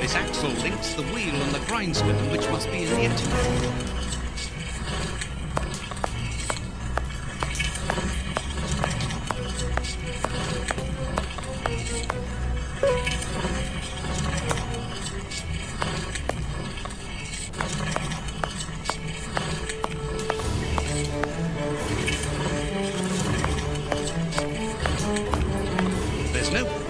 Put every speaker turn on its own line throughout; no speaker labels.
This axle links the wheel and the grindstone, which must be in the engine. There's no...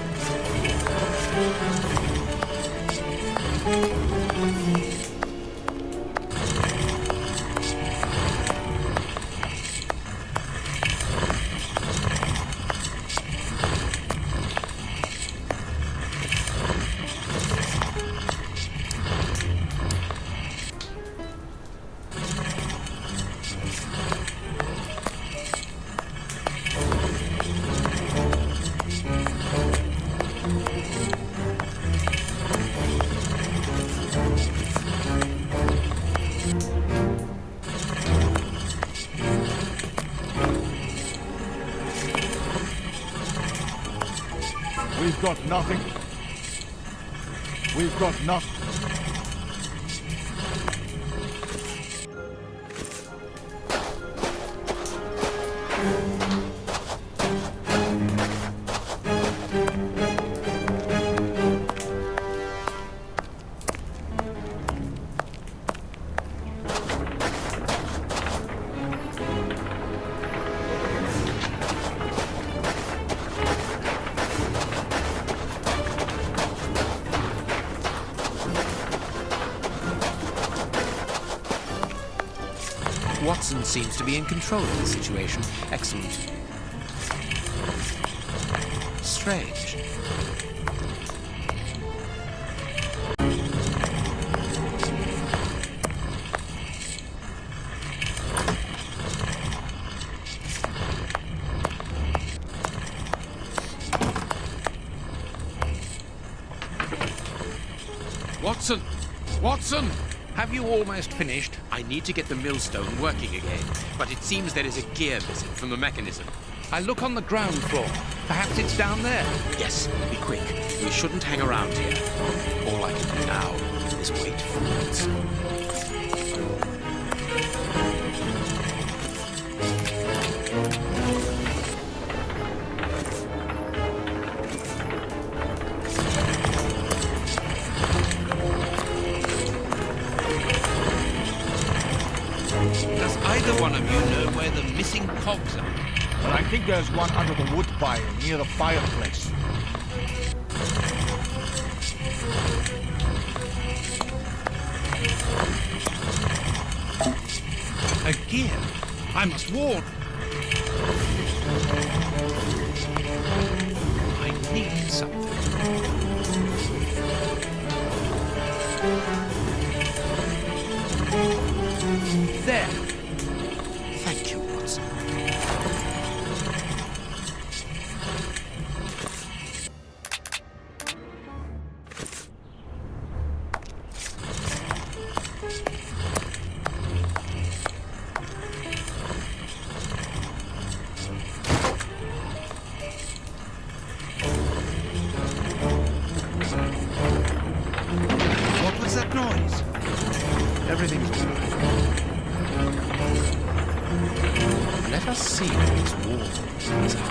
We've got nothing. We've got nothing.
Watson seems to be in control of the situation. Excellent. Strange. Watson! Watson! Have you almost finished? I need to get the millstone working again, but it seems there is a gear missing from the mechanism. I look on the ground floor. Perhaps it's down there. Yes, be quick. We shouldn't hang around here. All I can do now is wait for minutes. Does either one of you know where the missing cogs are?
But I think there's one under the wood pile near the fireplace.
A gear? I must warn. I need something. There. Thank you, Watson. What was that noise? Everything's fine. Let us see what these walls are.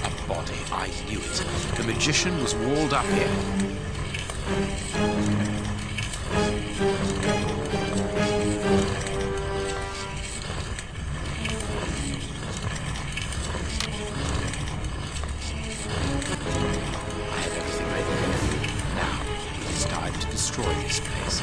A body, I knew it. The magician was walled up here. Destroy this place.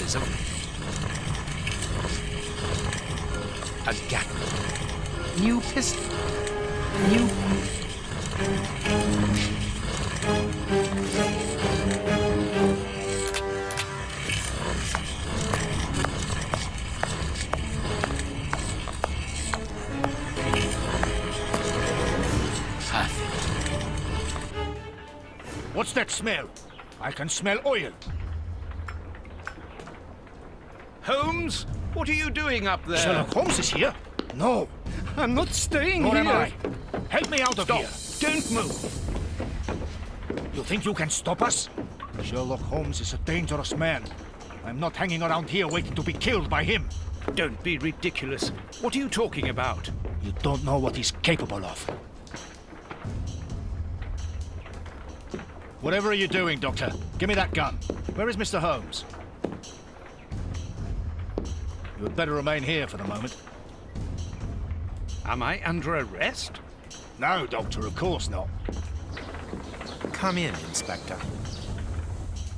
traces of a gat. New pistol. New...
What's that smell? I can smell oil.
Holmes, what are you doing up there?
Sherlock Holmes is here? No.
I'm not staying
Nor
here.
am I. Help me out of
Stop.
here.
Don't move.
You think you can stop us? Sherlock Holmes is a dangerous man. I'm not hanging around here waiting to be killed by him.
Don't be ridiculous. What are you talking about?
You don't know what he's capable of. Whatever are you doing, Doctor? Give me that gun. Where is Mr. Holmes? You had better remain here for the moment.
Am I under arrest?
No, Doctor, of course not.
Come in, Inspector.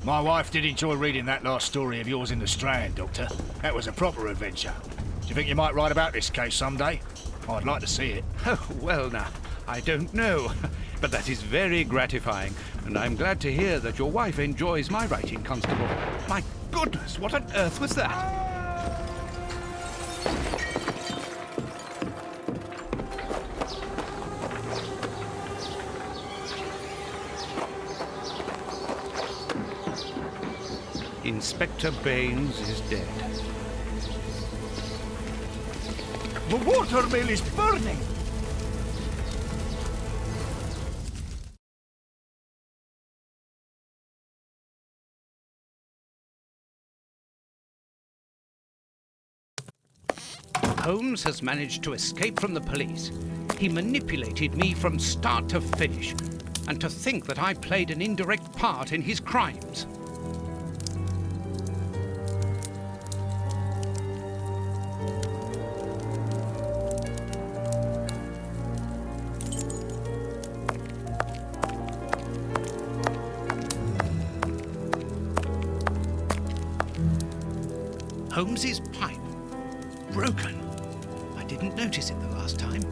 My wife did enjoy reading that last story of yours in the Strand, Doctor. That was a proper adventure. Do you think you might write about this case someday? I'd like to see it.
Oh, well now, I don't know. But that is very gratifying, and I'm glad to hear that your wife enjoys my writing, Constable. My goodness, what on earth was that? Inspector Baines is dead.
The watermill is burning!
Holmes has managed to escape from the police. He manipulated me from start to finish. And to think that I played an indirect part in his crimes. Holmes's pipe. Broken. I didn't notice it the last time.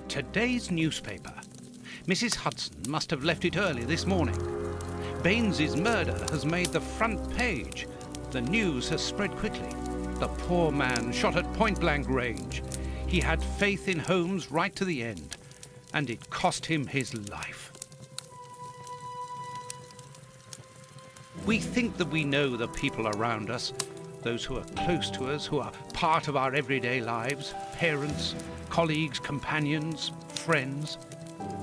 Today's newspaper. Mrs. Hudson must have left it early this morning. Baines's murder has made the front page. The news has spread quickly. The poor man shot at point-blank range. He had faith in Holmes right to the end, and it cost him his life. We think that we know the people around us, those who are close to us, who are part of our everyday lives, parents, colleagues, companions, friends.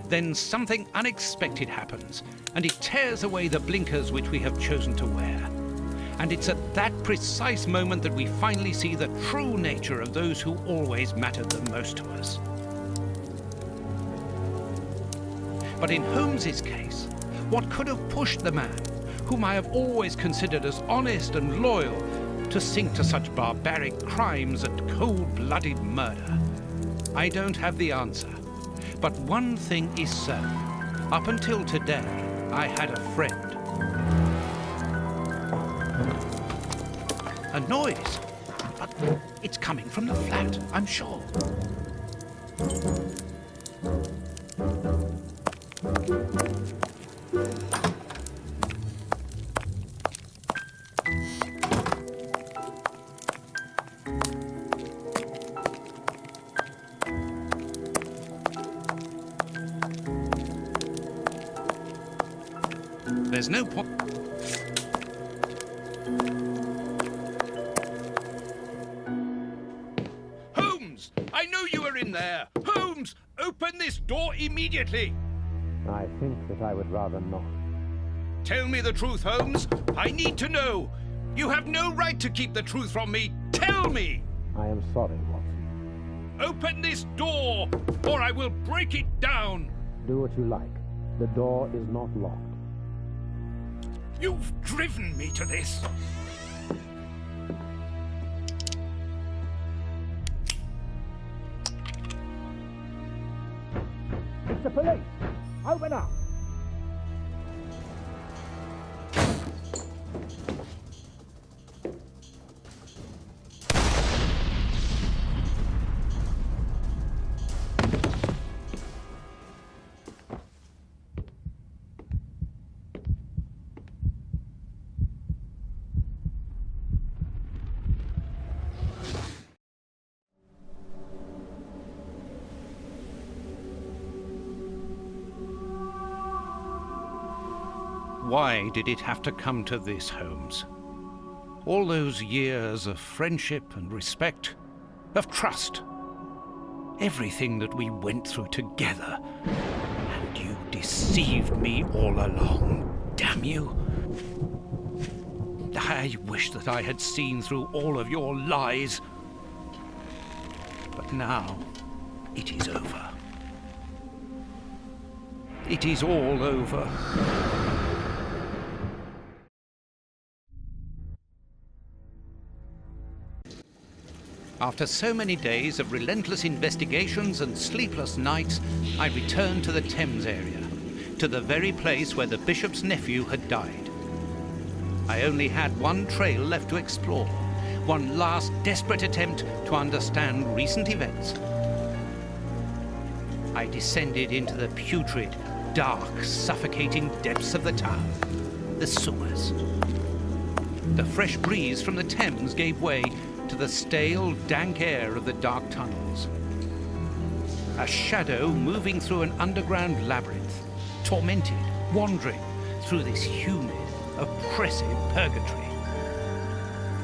Then something unexpected happens, and it tears away the blinkers which we have chosen to wear. And it's at that precise moment that we finally see the true nature of those who always mattered the most to us. But in Holmes's case, what could have pushed the man, whom I have always considered as honest and loyal, to sink to such barbaric crimes and cold-blooded murder? I don't have the answer, but one thing is certain. Up until today, I had a friend. A noise, but it's coming from the flat, I'm sure. There's no point. Holmes! I know you are in there! Holmes! Open this door immediately!
I think that I would rather not.
Tell me the truth, Holmes. I need to know. You have no right to keep the truth from me. Tell me!
I am sorry, Watson.
Open this door, or I will break it down!
Do what you like. The door is not locked.
You've driven me to this!
It's the police! Open up!
Why did it have to come to this, Holmes? All those years of friendship and respect, of trust. Everything that we went through together. And you deceived me all along. Damn you. I wish that I had seen through all of your lies. But now, it is over. It is all over. After so many days of relentless investigations and sleepless nights, I returned to the Thames area, to the very place where the bishop's nephew had died. I only had one trail left to explore, one last desperate attempt to understand recent events. I descended into the putrid, dark, suffocating depths of the town, the sewers. The fresh breeze from the Thames gave way to the stale, dank air of the dark tunnels. A shadow moving through an underground labyrinth, tormented, wandering through this humid, oppressive purgatory.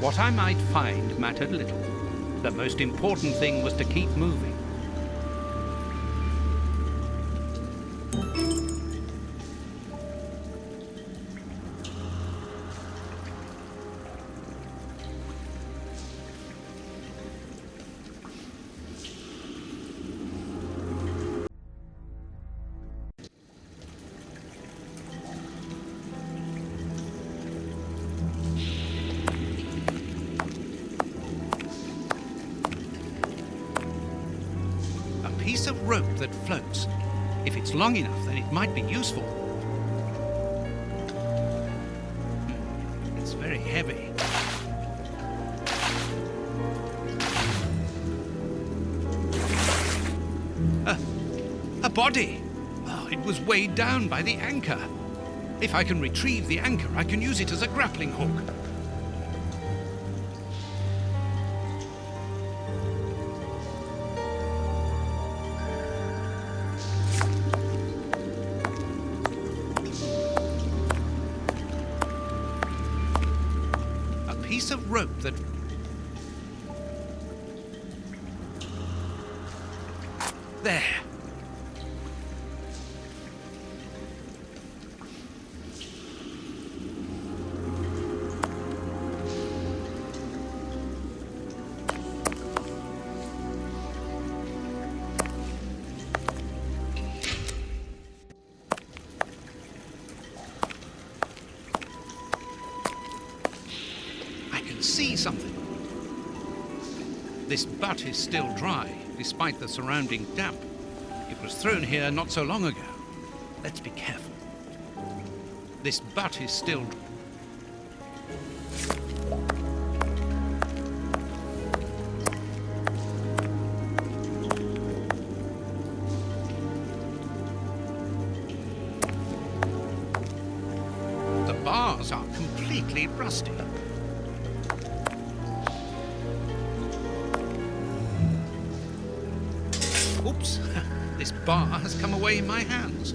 What I might find mattered little. The most important thing was to keep moving. Piece of rope that floats. If it's long enough, then it might be useful. It's very heavy. A body! Oh, it was weighed down by the anchor. If I can retrieve the anchor, I can use it as a grappling hook. Piece of rope that... There. See something. This butt is still dry, despite the surrounding damp. It was thrown here not so long ago. Let's be careful. This butt is still... The bars are completely rusty. Oops, this bar has come away in my hands.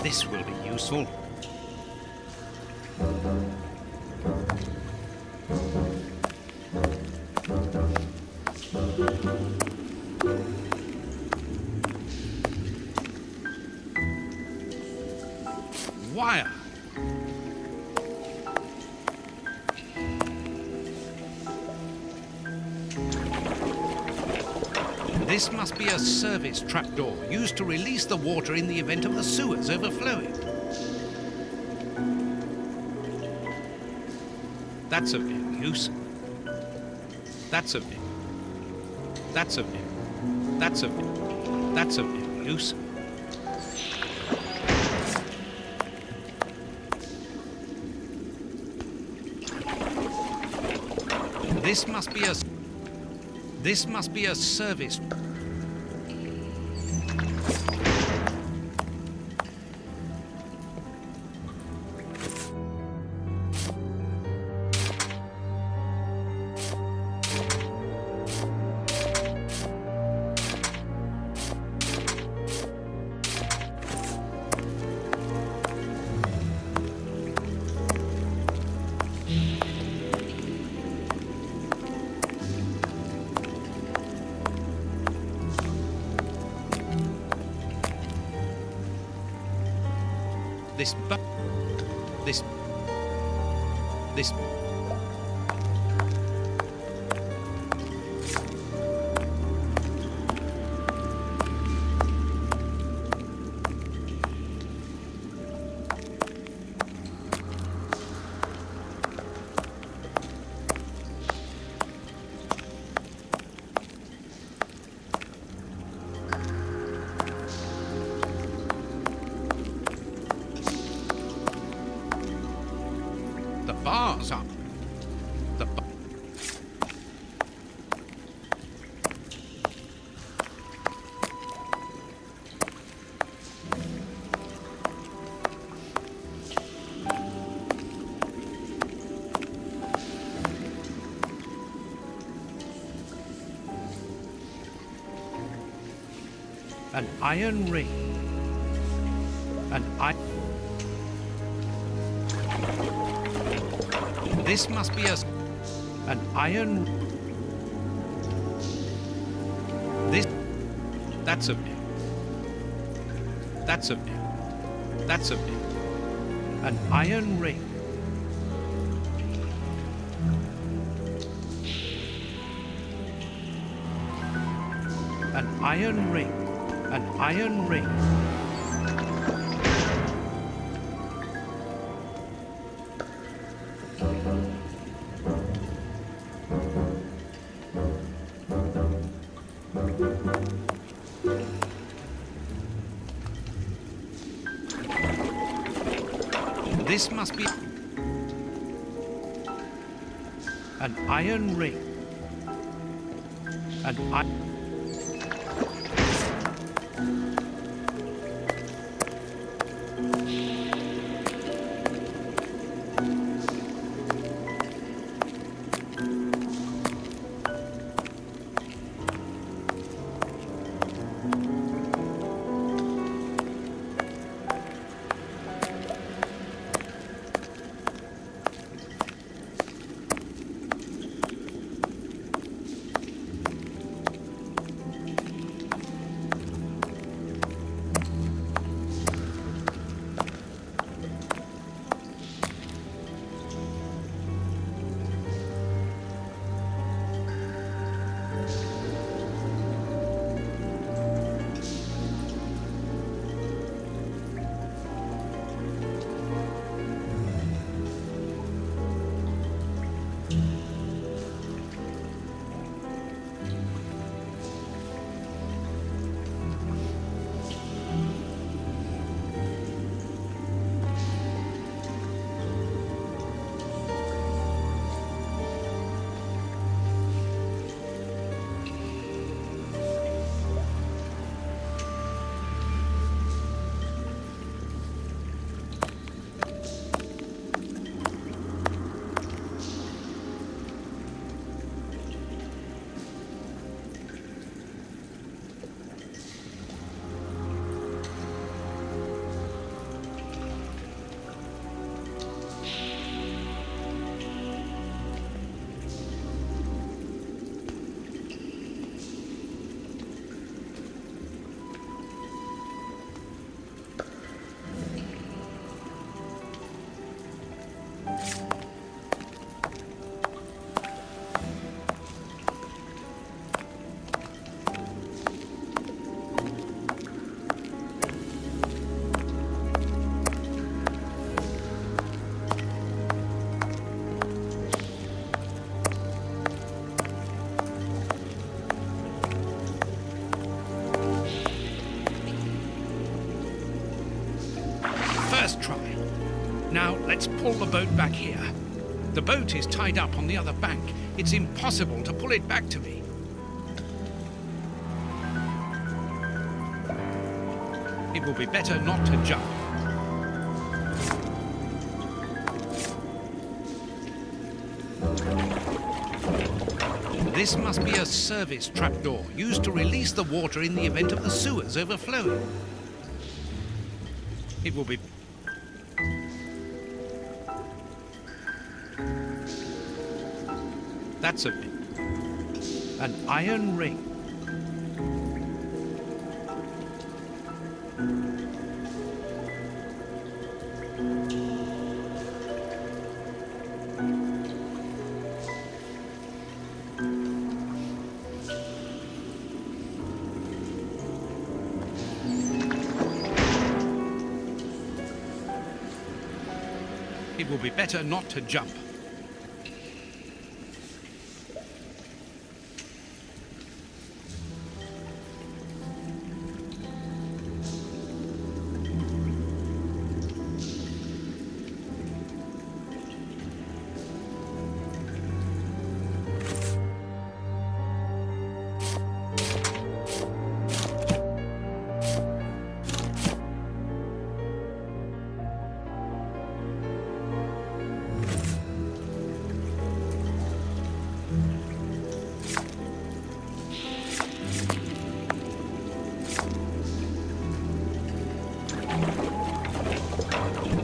This will be useful. Wire. This must be a service trapdoor used to release the water in the event of the sewers overflowing. That's of no use. That's of no. That's of no. That's of no. That's of no use. This must be a. This must be a service. This. The bar's up. The bar. An iron ring. This must be an iron. This. That's a bit. That's a bit. That's a bit. An iron ring. An iron ring. An iron ring. This must be an iron ring. An iron. pull the boat back here. The boat is tied up on the other bank. It's impossible to pull it back to me. It will be better not to jump. This must be a service trapdoor used to release the water in the event of the sewers overflowing. It will be... That's an iron ring. It will be better not to jump.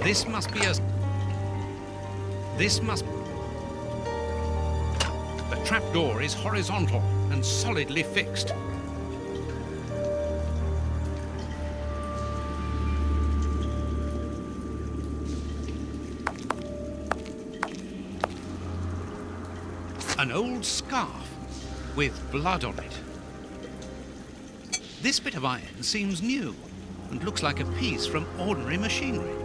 This must be a... This must... The trapdoor is horizontal and solidly fixed. An old scarf with blood on it. This bit of iron seems new and looks like a piece from ordinary machinery.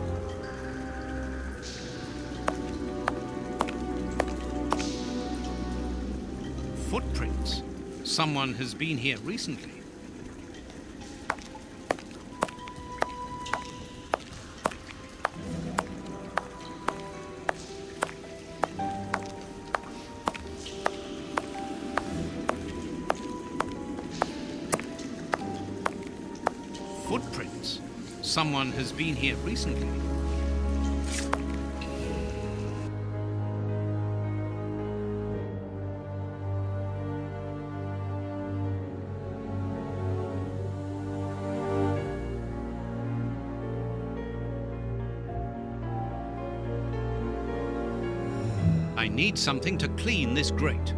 Footprints. Someone has been here recently. Footprints. Someone has been here recently. I need something to clean this grate.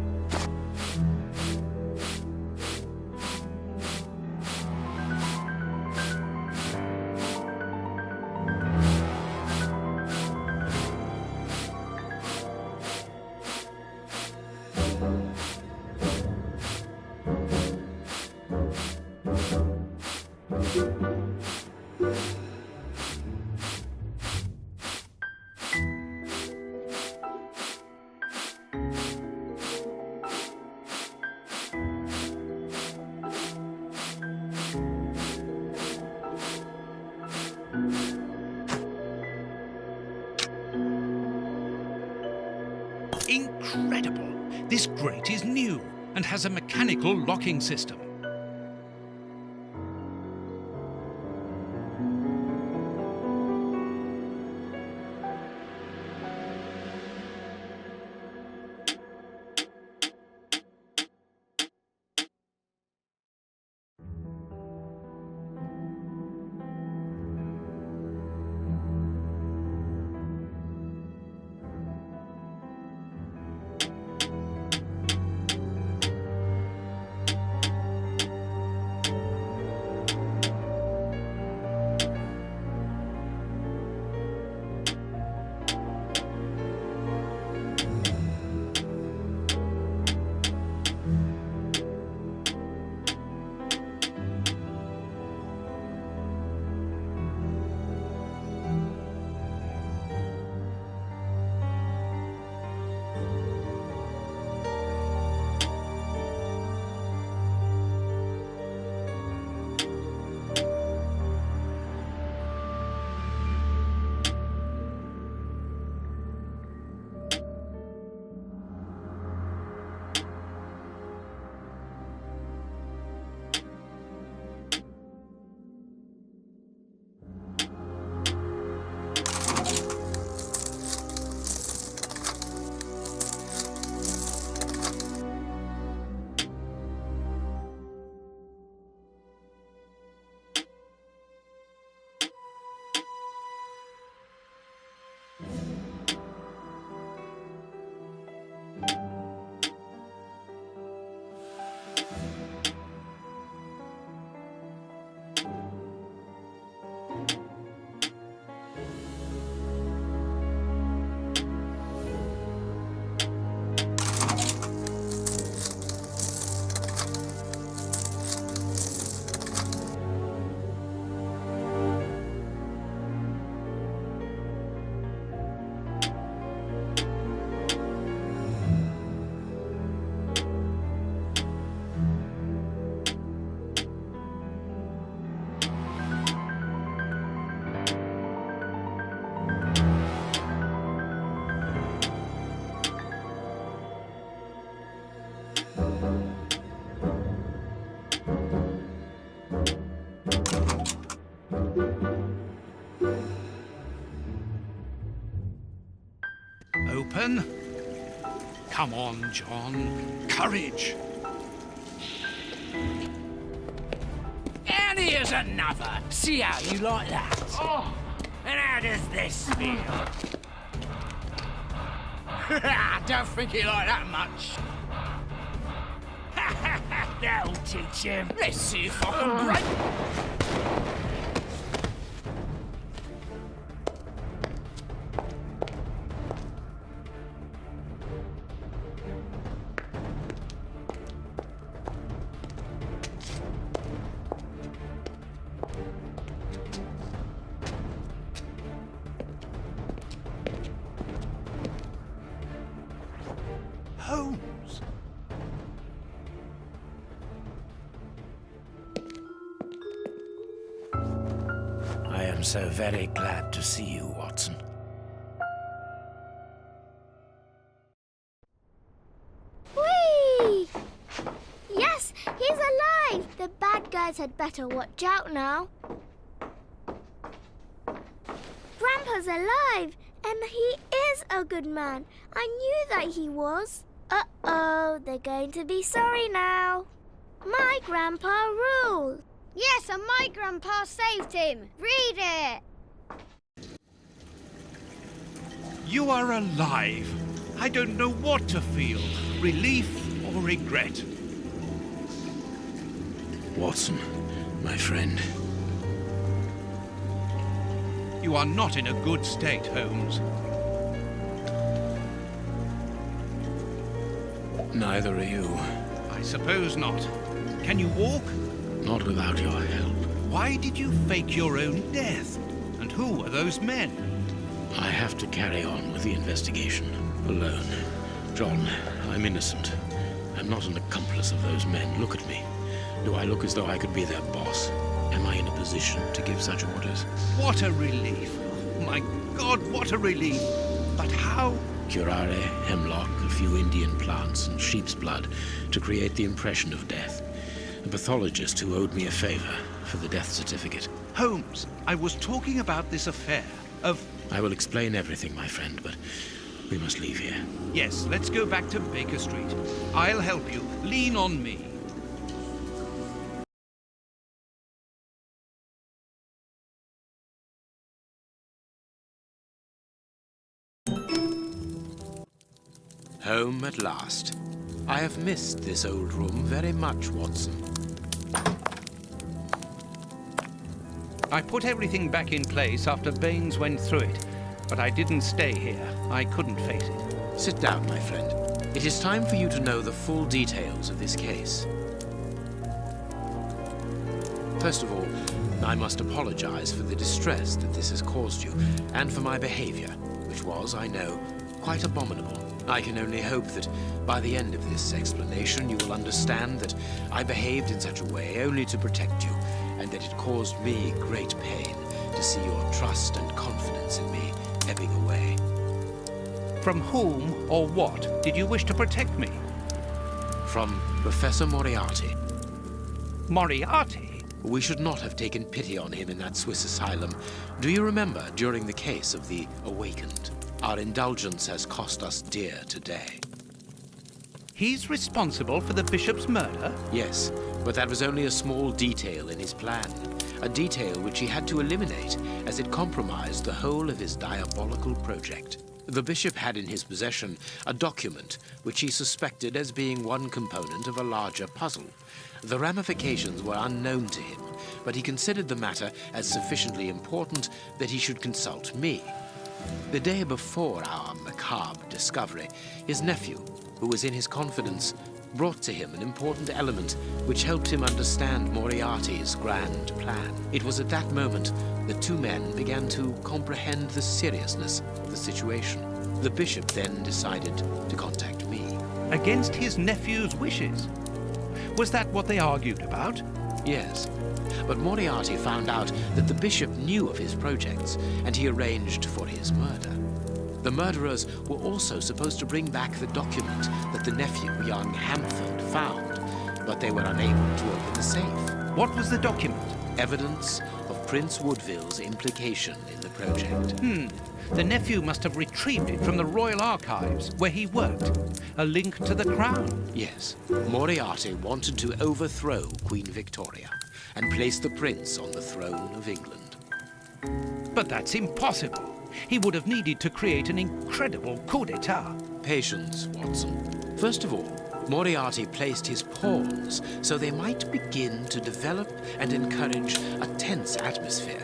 Incredible! This grate is new and has a mechanical locking system.
Open. Come on, John. Courage.
And here's another. See how you like that? Oh. And how does this feel? I don't think he liked that much. That'll teach him. Let's see if I can break.
Holmes.
I am so very glad to see you, Watson.
Whee! Yes, he's alive! The bad guys had better watch out now. Grandpa's alive, and he is a good man. I knew that he was. Uh-oh, they're going to be sorry now. My grandpa ruled. Yes, and my grandpa saved him. Read it.
You are alive. I don't know what to feel, relief or regret.
Watson, my friend.
You are not in a good state, Holmes.
Neither are you.
I suppose not. Can you walk?
Not without your help.
Why did you fake your own death? And who are those men?
I have to carry on with the investigation. Alone. John, I'm innocent. I'm not an accomplice of those men. Look at me. Do I look as though I could be their boss? Am I in a position to give such orders?
What a relief. My God, what a relief. But how?
Curare, hemlock, a few Indian plants, and sheep's blood to create the impression of death. A pathologist who owed me a favor for the death certificate.
Holmes, I was talking about this affair of...
I will explain everything, my friend, but we must leave here.
Yes, let's go back to Baker Street. I'll help you. Lean on me.
Home at last. I have missed this old room very much, Watson.
I put everything back in place after Baines went through it, but I didn't stay here. I couldn't face it.
Sit down, my friend. It is time for you to know the full details of this case. First of all, I must apologize for the distress that this has caused you, and for my behavior, which was, I know, quite abominable. I can only hope that by the end of this explanation you will understand that I behaved in such a way only to protect you, and that it caused me great pain to see your trust and confidence in me ebbing away.
From whom or what did you wish to protect me?
From Professor Moriarty.
Moriarty?
We should not have taken pity on him in that Swiss asylum. Do you remember during the case of the Awakened? Our indulgence has cost us dear today.
He's responsible for the bishop's murder?
Yes, but that was only a small detail in his plan. A detail which he had to eliminate as it compromised the whole of his diabolical project. The bishop had in his possession a document which he suspected as being one component of a larger puzzle. The ramifications were unknown to him, but he considered the matter as sufficiently important that he should consult me. The day before our macabre discovery, his nephew, who was in his confidence, brought to him an important element which helped him understand Moriarty's grand plan. It was at that moment the two men began to comprehend the seriousness of the situation. The bishop then decided to contact me.
Against his nephew's wishes? Was that what they argued about?
Yes. But Moriarty found out that the bishop knew of his projects, and he arranged for his murder. The murderers were also supposed to bring back the document that the nephew, young Hamford, found, but they were unable to open the safe.
What was the document?
Evidence of Prince Woodville's implication in the project.
The nephew must have retrieved it from the Royal Archives, where he worked. A link to the crown.
Yes, Moriarty wanted to overthrow Queen Victoria and place the prince on the throne of England.
But that's impossible. He would have needed to create an incredible coup d'etat.
Patience, Watson. First of all, Moriarty placed his pawns so they might begin to develop and encourage a tense atmosphere,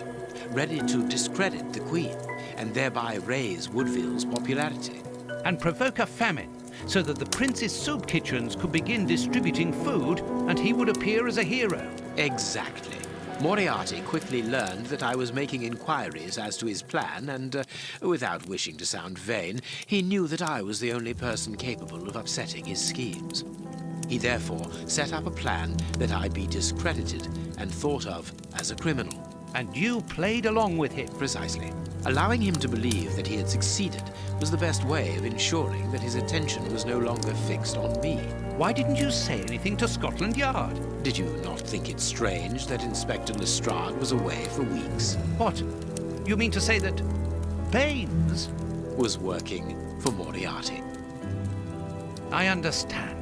ready to discredit the Queen and thereby raise Woodville's popularity.
And provoke a famine, so that the prince's soup kitchens could begin distributing food and he would appear as a hero.
Exactly. Moriarty quickly learned that I was making inquiries as to his plan and, without wishing to sound vain, he knew that I was the only person capable of upsetting his schemes. He therefore set up a plan that I be discredited and thought of as a criminal.
And you played along with him.
Precisely. Allowing him to believe that he had succeeded was the best way of ensuring that his attention was no longer fixed on me.
Why didn't you say anything to Scotland Yard?
Did you not think it strange that Inspector Lestrade was away for weeks?
What? You mean to say that Baines
Was working for Moriarty.
I understand.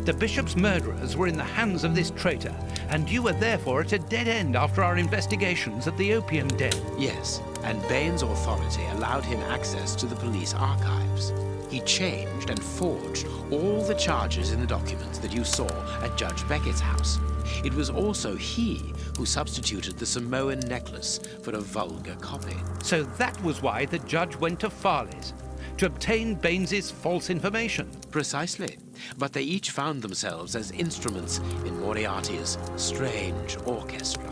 The bishop's murderers were in the hands of this traitor, and you were therefore at a dead end after our investigations at the opium den.
Yes, and Baines' authority allowed him access to the police archives. He changed and forged all the charges in the documents that you saw at Judge Beckett's house. It was also he who substituted the Samoan necklace for a vulgar copy.
So that was why the judge went to Farley's, to obtain Baines's false information.
Precisely. But they each found themselves as instruments in Moriarty's strange orchestra.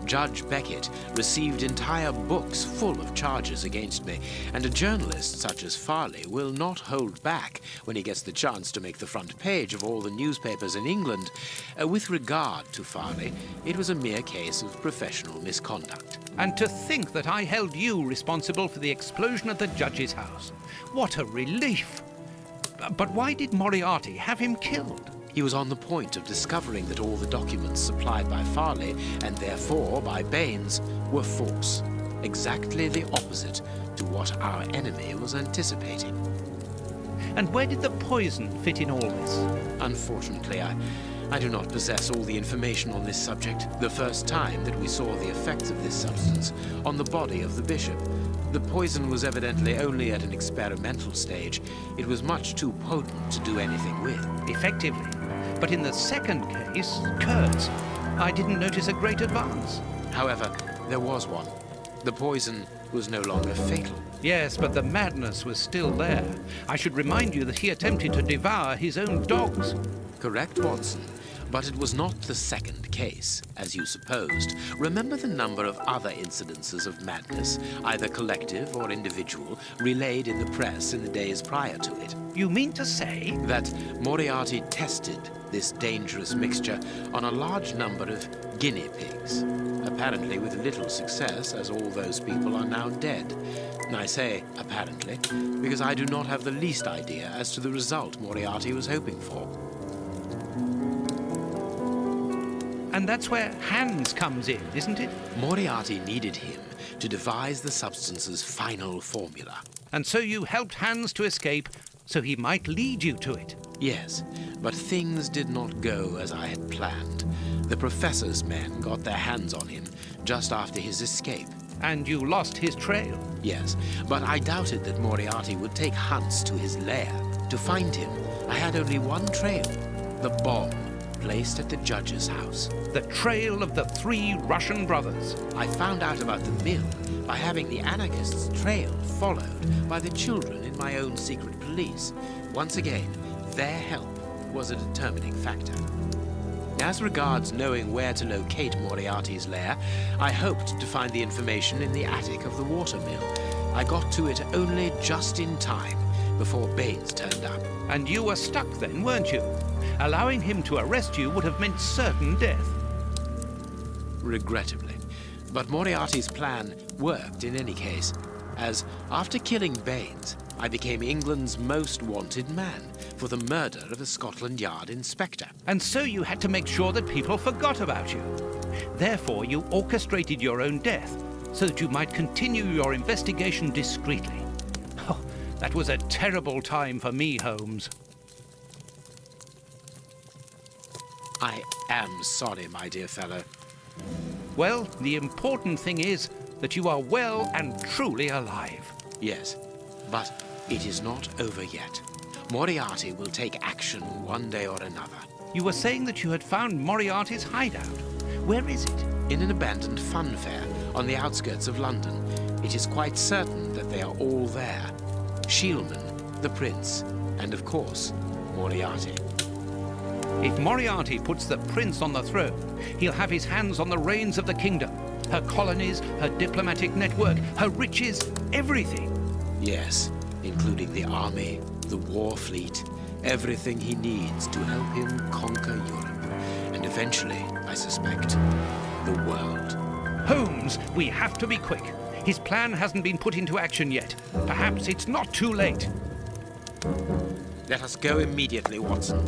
Judge Beckett received entire books full of charges against me, and a journalist such as Farley will not hold back when he gets the chance to make the front page of all the newspapers in England. With regard to Farley, it was a mere case of professional misconduct.
And to think that I held you responsible for the explosion at the judge's house. What a relief! But why did Moriarty have him killed?
He was on the point of discovering that all the documents supplied by Farley, and therefore by Baines, were false. Exactly the opposite to what our enemy was anticipating.
And where did the poison fit in all this?
Unfortunately, I do not possess all the information on this subject. The first time that we saw the effects of this substance on the body of the bishop, the poison was evidently only at an experimental stage. It was much too potent to do anything with.
Effectively. But in the second case, Kurtz, I didn't notice a great advance.
However, there was one. The poison was no longer fatal.
Yes, but the madness was still there. I should remind you that he attempted to devour his own dogs.
Correct, Watson. But it was not the second case, as you supposed. Remember the number of other incidences of madness, either collective or individual, relayed in the press in the days prior to it.
You mean to say?
That Moriarty tested this dangerous mixture on a large number of guinea pigs, apparently with little success, as all those people are now dead. And I say apparently, because I do not have the least idea as to the result Moriarty was hoping for.
And that's where Hans comes in, isn't it?
Moriarty needed him to devise the substance's final formula.
And so you helped Hans to escape, so he might lead you to it.
Yes, but things did not go as I had planned. The professor's men got their hands on him just after his escape.
And you lost his trail.
Yes, but I doubted that Moriarty would take Hans to his lair. To find him, I had only one trail, the bomb placed at the judge's house.
The trail of the 3 Russian brothers.
I found out about the mill by having the anarchists' trail followed by the children in my own secret police. Once again, their help was a determining factor. As regards knowing where to locate Moriarty's lair, I hoped to find the information in the attic of the watermill. I got to it only just in time before Baines turned up.
And you were stuck then, weren't you? Allowing him to arrest you would have meant certain death.
Regrettably. But Moriarty's plan worked in any case. as, after killing Baines, I became England's most wanted man for the murder of a Scotland Yard inspector.
And so you had to make sure that people forgot about you. Therefore, you orchestrated your own death so that you might continue your investigation discreetly. Oh, that was a terrible time for me, Holmes.
I am sorry, my dear fellow.
Well, the important thing is that you are well and truly alive.
Yes, but it is not over yet. Moriarty will take action one day or another.
You were saying that you had found Moriarty's hideout. Where is it?
In an abandoned fun fair on the outskirts of London. It is quite certain that they are all there. Shielman, the Prince, and of course, Moriarty.
If Moriarty puts the Prince on the throne, he'll have his hands on the reins of the kingdom. Her colonies, her diplomatic network, her riches, everything.
Yes, including the army, the war fleet, everything he needs to help him conquer Europe. And eventually, I suspect, the world.
Holmes, we have to be quick. His plan hasn't been put into action yet. Perhaps it's not too late.
Let us go immediately, Watson.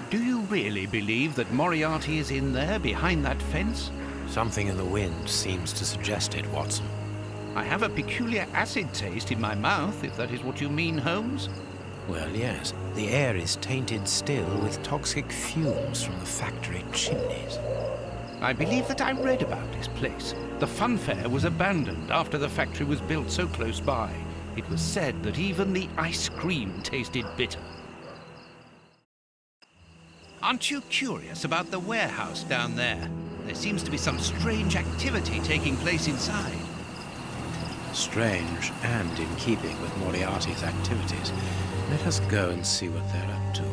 Do you really believe that Moriarty is in there behind that fence?
Something in the wind seems to suggest it, Watson.
I have a peculiar acid taste in my mouth, if that is what you mean, Holmes.
Well, yes. The air is tainted still with toxic fumes from the factory chimneys.
I believe that I read about this place. The fun fair was abandoned after the factory was built so close by. It was said that even the ice cream tasted bitter. Aren't you curious about the warehouse down there? There seems to be some strange activity taking place inside.
Strange and in keeping with Moriarty's activities. Let us go and see what they're up to.